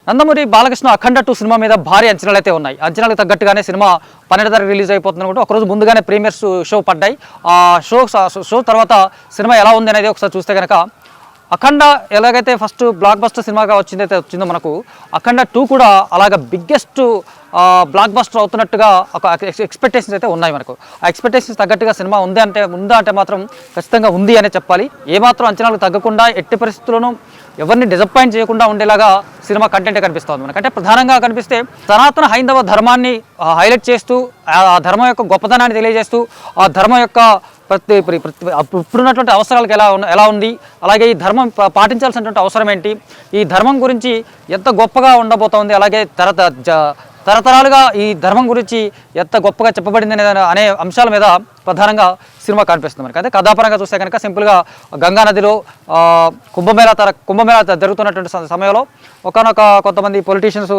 నందమూరి బాలకృష్ణ అఖండ 2 cinema మీద భారీ అంచనాలు అయితే ఉన్నాయి. అంచనాలకు తగ్గట్టుగానే సినిమా 12 తారీఖు రిలీజ్ అయిపోతుంది కూడా ఒకరోజు ముందుగానే ప్రీమియర్స్ షో పడ్డాయి. ఆ షో తర్వాత సినిమా ఎలా ఉంది అనేది ఒకసారి చూస్తే కనుక అఖండ ఎలాగైతే ఫస్ట్ బ్లాక్ బస్టర్ సినిమాగా వచ్చిందో మనకు అఖండ 2 కూడా అలాగ బిగ్గెస్ట్ బ్లాక్ బస్టర్ అవుతున్నట్టుగా ఒక ఎక్స్పెక్టేషన్స్ అయితే ఉన్నాయి మనకు. ఆ ఎక్స్పెక్టేషన్స్ తగ్గట్టుగా సినిమా ఉందా అంటే మాత్రం ఖచ్చితంగా ఉంది అనే చెప్పాలి. ఏమాత్రం అంచనాలకు తగ్గకుండా ఎట్టి పరిస్థితుల్లోనూ ఎవరిని డిసప్పాయింట్ చేయకుండా ఉండేలాగా సినిమా కంటెంట్ కనిపిస్తుంది మనకు. అంటే ప్రధానంగా కనిపిస్తే సనాతన హైందవ ధర్మాన్ని హైలైట్ చేస్తూ ఆ ధర్మం యొక్క గొప్పతనాన్ని తెలియజేస్తూ ఆ ధర్మం యొక్క ఇప్పుడున్నటువంటి అవసరాలకు ఎలా ఉంది, అలాగే ఈ ధర్మం పాటించాల్సినటువంటి అవసరం ఏంటి, ఈ ధర్మం గురించి ఎంత గొప్పగా ఉండబోతోంది, అలాగే తరతరాలుగా ఈ ధర్మం గురించి ఎంత గొప్పగా చెప్పబడింది అనే అంశాల మీద ప్రధానంగా సినిమా కనిపిస్తుంది మనకి. అదే కథాపరంగా చూస్తే కనుక సింపుల్గా గంగా నదిలో కుంభమేళా జరుగుతున్నటువంటి సమయంలో కొంతమంది పొలిటీషియన్స్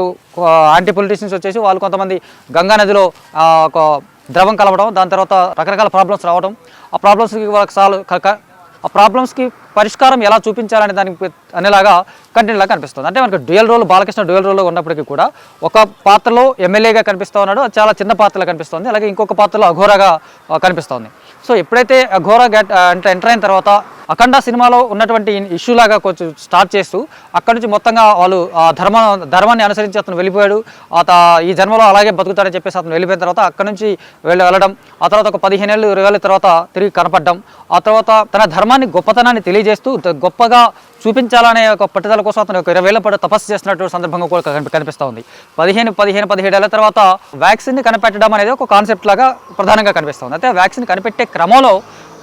యాంటీ పొలిటీషియన్స్ వచ్చేసి వాళ్ళు కొంతమంది గంగా నదిలో ఒక ద్రవం కలవడం, దాని తర్వాత రకరకాల ప్రాబ్లమ్స్ రావడం, ఆ ప్రాబ్లమ్స్కి పరిష్కారం ఎలా చూపించాలనే దానికి అనేలాగా కంటెంట్ లాగా కనిపిస్తుంది. అంటే మనకు బాలకృష్ణ డ్యూయల్ రోల్లో ఉన్నప్పటికీ కూడా ఒక పాత్రలో ఎమ్మెల్యేగా కనిపిస్తూ ఉన్నాడు, చాలా చిన్న పాత్రలో కనిపిస్తుంది. అలాగే ఇంకొక పాత్రలో అఘోరాగా కనిపిస్తుంది. సో ఎప్పుడైతే అఘోరా ఎంటర్ అయిన తర్వాత అఖండ సినిమాలో ఉన్నటువంటి ఇష్యూ లాగా కొంచెం స్టార్ట్ చేస్తూ అక్కడి నుంచి మొత్తంగా వాళ్ళు ధర్మాన్ని అనుసరించి అతను వెళ్ళిపోయాడు, ఈ జన్మలో అలాగే బతుకుతాడని చెప్పేసి అతను వెళ్ళిపోయిన తర్వాత అక్కడి నుంచి వెళ్ళడం, ఆ తర్వాత ఒక 15 ఏళ్ళు 20 ఏళ్ళ తర్వాత తిరిగి కనపడడం, ఆ తర్వాత తన ధర్మాన్ని గొప్పతనాన్ని తెలియజేస్తూ గొప్పగా చూపించాలనే ఒక పట్టుదల కోసం అతను 20 ఏళ్ల పాటు తపస్సు చేస్తున్నటువంటి సందర్భంగా కూడా కనిపిస్తూ ఉంది. 17 ఏళ్ల తర్వాత వ్యాక్సిన్ని కనిపెట్టడం అనేది ఒక కాన్సెప్ట్ లాగా ప్రధానంగా కనిపిస్తుంది. అయితే వ్యాక్సిన్ కనిపెట్టే క్రమంలో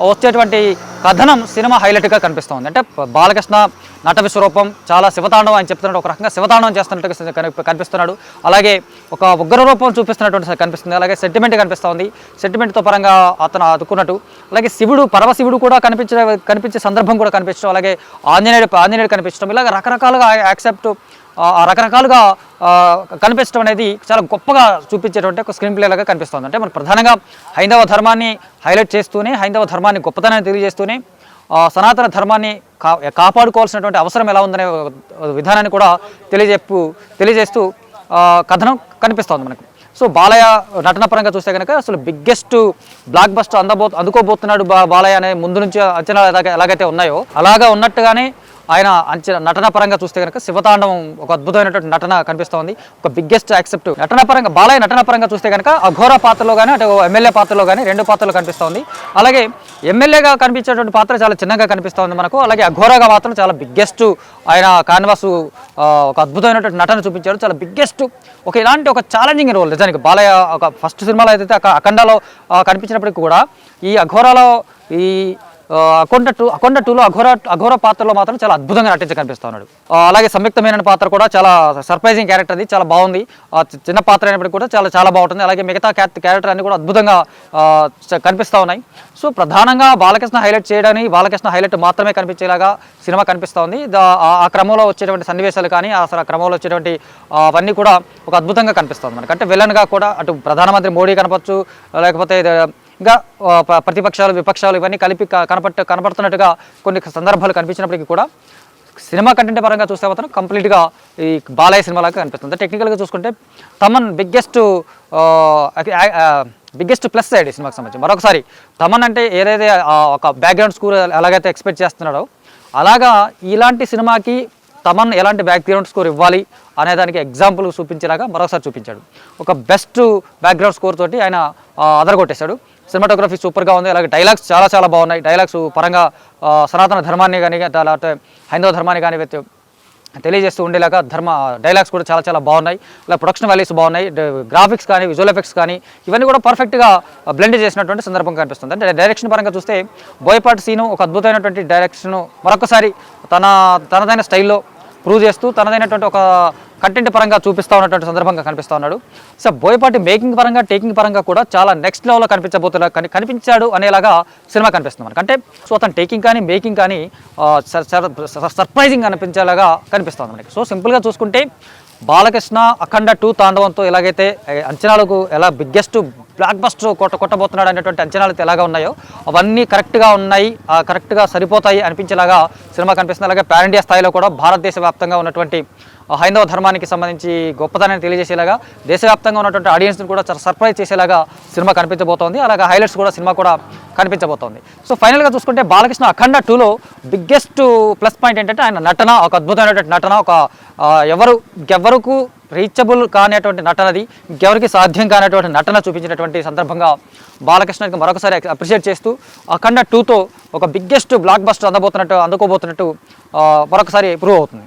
వచ్చేటువంటి కథనం సినిమా హైలైట్గా కనిపిస్తుంది. అంటే బాలకృష్ణ నట విశ్వరూపం చాలా శివతాండవం అని చెప్తున్నాడు, ఒక రకంగా శివతాండవం చేస్తున్నట్టుగా కనిపిస్తున్నాడు. అలాగే ఒక ఉగ్ర రూపం చూపిస్తున్నటువంటి కనిపిస్తుంది. అలాగే సెంటిమెంట్ కనిపిస్తుంది, సెంటిమెంట్తో పరంగా అతను అదుకున్నట్టు. అలాగే పరమశివుడు కూడా కనిపించే సందర్భం కూడా కనిపించడం, అలాగే ఆంజనేయుడు కనిపించడం, ఇలాగ రకరకాలుగా రకరకాలుగా కనిపించడం అనేది చాలా గొప్పగా చూపించేటువంటి ఒక స్క్రీన్ ప్లే లాగా కనిపిస్తుంది. అంటే మనకు ప్రధానంగా హైందవ ధర్మాన్ని హైలైట్ చేస్తూనే, హైందవ ధర్మాన్ని గొప్పతనాన్ని తెలియజేస్తూనే సనాతన ధర్మాన్ని కాపాడుకోవాల్సినటువంటి అవసరం ఎలా ఉందనే విధానాన్ని కూడా తెలియజేస్తూ కథనం కనిపిస్తుంది మనకు. సో బాలయ్య నటన పరంగా చూస్తే కనుక అసలు బిగ్గెస్ట్ బ్లాక్ బస్టర్ అందుకోబోతున్నాడు బాలయ్య అనే ముందు నుంచి అంచనాలు ఎలాగైతే ఉన్నాయో అలాగా ఉన్నట్టుగానే ఆయన నటన పరంగా చూస్తే కనుక శివతాండవం ఒక అద్భుతమైనటువంటి నటన కనిపిస్తోంది. ఒక బిగ్గెస్ట్ యాక్సెప్ట్ బాలయ్య నటన పరంగా చూస్తే కనుక అఘోర పాత్రలో కానీ అటు ఎమ్మెల్యే పాత్రలో కానీ 2 పాత్రలు కనిపిస్తోంది. అలాగే ఎమ్మెల్యేగా కనిపించేటువంటి పాత్ర చాలా చిన్నగా కనిపిస్తోంది మనకు. అలాగే అఘోరగా మాత్రం చాలా బిగ్గెస్ట్ ఆయన కాన్వాస్ ఒక అద్భుతమైనటువంటి నటన చూపించాడు, చాలా బిగ్గెస్ట్ ఇలాంటి ఒక ఛాలెంజింగ్ రోల్ నిజానికి బాలయ్య ఒక ఫస్ట్ సినిమాలో అయితే అఖండలో కనిపించినప్పటికీ కూడా ఈ అఘోరాలో ఈ అఖండ 2లో అఘోర పాత్రలో మాత్రం చాలా అద్భుతంగా కనిపిస్తున్నాడు. అలాగే సంయుక్తమైన పాత్ర కూడా చాలా సర్ప్రైజింగ్ క్యారెక్టర్, అది చాలా బాగుంది. చిన్న పాత్ర అయినప్పటికీ కూడా చాలా బాగుంటుంది. అలాగే మిగతా క్యారెక్టర్ అన్ని కూడా అద్భుతంగా కనిపిస్తూ ఉన్నాయి. సో ప్రధానంగా బాలకృష్ణ హైలైట్ మాత్రమే కనిపించేలాగా సినిమా కనిపిస్తూ ఉంది. ఆ క్రమంలో వచ్చేటువంటి సన్నివేశాలు కానీ ఆ క్రమంలో వచ్చేటువంటి అవన్నీ కూడా ఒక అద్భుతంగా కనిపిస్తుంది మనకు. అంటే విలన్గా కూడా అటు ప్రధానమంత్రి మోడీ కనపచ్చు, లేకపోతే ఇంకా ప్రతిపక్షాలు విపక్షాలు ఇవన్నీ కలిపి కనపడుతున్నట్టుగా కొన్ని సందర్భాలు కనిపించినప్పటికీ కూడా సినిమా కంటెంట్ పరంగా చూస్తే మాత్రం కంప్లీట్గా ఈ బాలయ్య సినిమాలాగా కనిపిస్తుంది. టెక్నికల్గా చూసుకుంటే తమన్ బిగ్గెస్ట్ ప్లస్ సైడ్ ఈ సినిమాకి సంబంధించి. మరొకసారి తమన్ అంటే ఏదైతే ఒక బ్యాక్గ్రౌండ్ స్కోర్ ఎలాగైతే ఎక్స్పెక్ట్ చేస్తున్నాడో అలాగా ఇలాంటి సినిమాకి తమన్ ఎలాంటి బ్యాక్గ్రౌండ్ స్కోర్ ఇవ్వాలి అనేదానికి ఎగ్జాంపుల్ చూపించేలాగా మరొకసారి చూపించాడు. ఒక బెస్ట్ బ్యాక్గ్రౌండ్ స్కోర్ తోటి ఆయన అదరగొట్టేశాడు. సినిమాటోగ్రఫీ సూపర్గా ఉంది. అలాగే డైలాగ్స్ చాలా బాగున్నాయి. డైలాగ్స్ పరంగా సనాతన ధర్మాన్ని కానీ లేకపోతే హైందవ ధర్మాన్ని కానీ తెలియజేస్తూ ఉండేలాగా డైలాగ్స్ కూడా చాలా బాగున్నాయి. ఇలా ప్రొడక్షన్ వాల్యూస్ బాగున్నాయి. గ్రాఫిక్స్ కానీ విజువల్ ఎఫెక్ట్స్ కానీ ఇవన్నీ కూడా పర్ఫెక్ట్గా బ్లెండ్ చేసినటువంటి సందర్భం కనిపిస్తుంది. అంటే డైరెక్షన్ పరంగా చూస్తే బోయపాటి సీను ఒక అద్భుతమైనటువంటి డైరెక్షన్ మరొకసారి తనదైన స్టైల్లో ప్రూవ్ చేస్తూ తనదైనటువంటి ఒక కంటెంట్ పరంగా చూపిస్తూ ఉన్నటువంటి సందర్భంగా కనిపిస్తూ ఉన్నాడు. సో బోయపాటి టేకింగ్ పరంగా కూడా చాలా నెక్స్ట్ లెవెల్లో కనిపించాడు అనేలాగా సినిమా కనిపిస్తుంది మనకు. అంటే సో అతను టేకింగ్ కానీ మేకింగ్ కానీ సర్ప్రైజింగ్ అనిపించేలాగా కనిపిస్తుంది మనకి. సో సింపుల్గా చూసుకుంటే బాలకృష్ణ అఖండ 2 తాండవంతో ఎలాగైతే అంచనాలకు ఎలా బిగ్గెస్ట్ బ్లాక్ బస్టర్ కొట్టబోతున్నాడు అనేటువంటి అంచనాలు ఎలాగా ఉన్నాయో అవన్నీ కరెక్ట్గా ఉన్నాయి, కరెక్ట్గా సరిపోతాయి అనిపించేలాగా సినిమా కనిపిస్తుంది. అలాగే పాన్ ఇండియా స్థాయిలో కూడా భారతదేశ వ్యాప్తంగా ఉన్నటువంటి హైందవ ధర్మానికి సంబంధించి గొప్పతనాన్ని తెలియజేసేలాగా దేశవ్యాప్తంగా ఉన్నటువంటి ఆడియన్స్ని కూడా చాలా సర్ప్రైజ్ చేసేలాగా సినిమా కనిపించబోతోంది. అలాగే హైలైట్స్ కూడా సినిమా కూడా కనిపించబోతోంది. సో ఫైనల్గా చూసుకుంటే బాలకృష్ణ అఖండ 2లో బిగ్గెస్ట్ ప్లస్ పాయింట్ ఏంటంటే ఆయన నటన, ఒక అద్భుతమైనటువంటి నటన, ఒక ఎవరికి రీచబుల్ కానిటువంటి నటనది, ఇంకెవరికి సాధ్యం కానటువంటి నటన చూపించినటువంటి సందర్భంగా బాలకృష్ణకి మరొకసారి అప్రిషియేట్ చేస్తూ అఖండ 2తో ఒక బిగ్గెస్ట్ బ్లాక్ బస్టర్ అందుకోబోతున్నట్టు మరొకసారి ప్రూవ్ అవుతుంది.